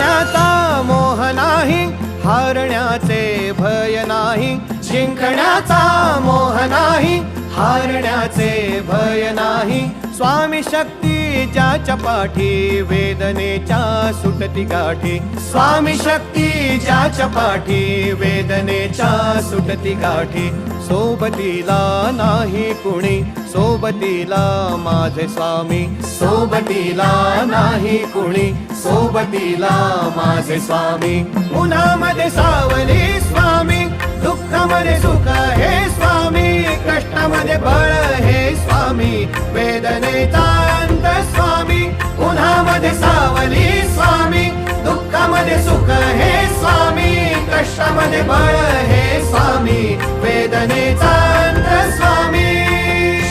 जिंकण्याचा मोह नाही, हारण्याचे भय नाही. जिंकण्याचा मोह नाही, हारण्याचे भय नाही. स्वामी शक्ती ज्याच्या पाठी, वेदनेच्या सुटती गाठी. स्वामी शक्ती ज्याच्या पाठी, वेदनेच्या सुटती गाठी. सोबतीला नाही कुणी, सोबतीला माझे स्वामी. सोबतीला नाही कुणी, सोबतीला माझे स्वामी. उन्हामध्ये सावली स्वामी, दुःखामध्ये सुख हे स्वामी. कष्टामध्ये बळ हे स्वामी, वेदनेचा अंत स्वामी. उन्हामध्ये सावली स्वामी, दुःखामध्ये सुख हे स्वामी. कष्टामध्ये बळ हे स्वामी, वेदनेचा अंत स्वामी.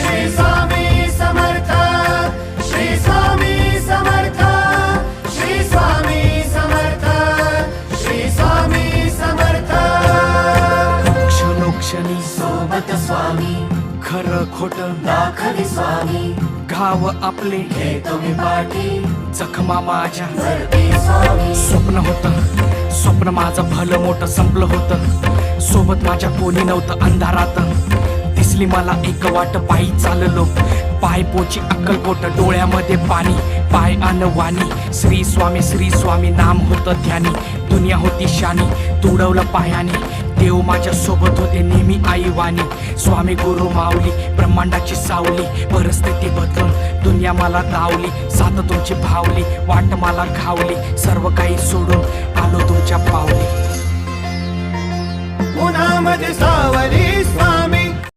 श्री स्वामी समर्थ, श्री स्वामी समर्थ, श्री स्वामी समर्थ, श्री स्वामी समर्थ. क्षणोक्षणी सोबत स्वामी, खरं खोट दाखवी स्वामी. घाव आपले घेतो मी पाठी, जखमा माझ्या भरती स्वामी. स्वप्न होतं, स्वप्न माझं भलं मोठं संपलं होतं. सोबत माझ्या कोणी नव्हतं अंधारात. दिसली मला एक वाट, पायी चाललो पाय पोची अक्कलकोट. डोळ्यामध्ये पाणी, पाय अन वाणी. श्री स्वामी नाम होतं ध्यानी. दुनिया होती शानी, तुडवलं पायाने. देव माझ्या सोबत होते नेहमी आई वाणी. स्वामी गुरु माऊली, ब्रह्मांडाची सावली. परिस्थिती बदलून दुनिया मला धावली. साथ तुमची भावली, वाट मला घावली. सर्व काही सोडून आलो तुमच्या पावली. उन्हामध्ये सावली स्वामी,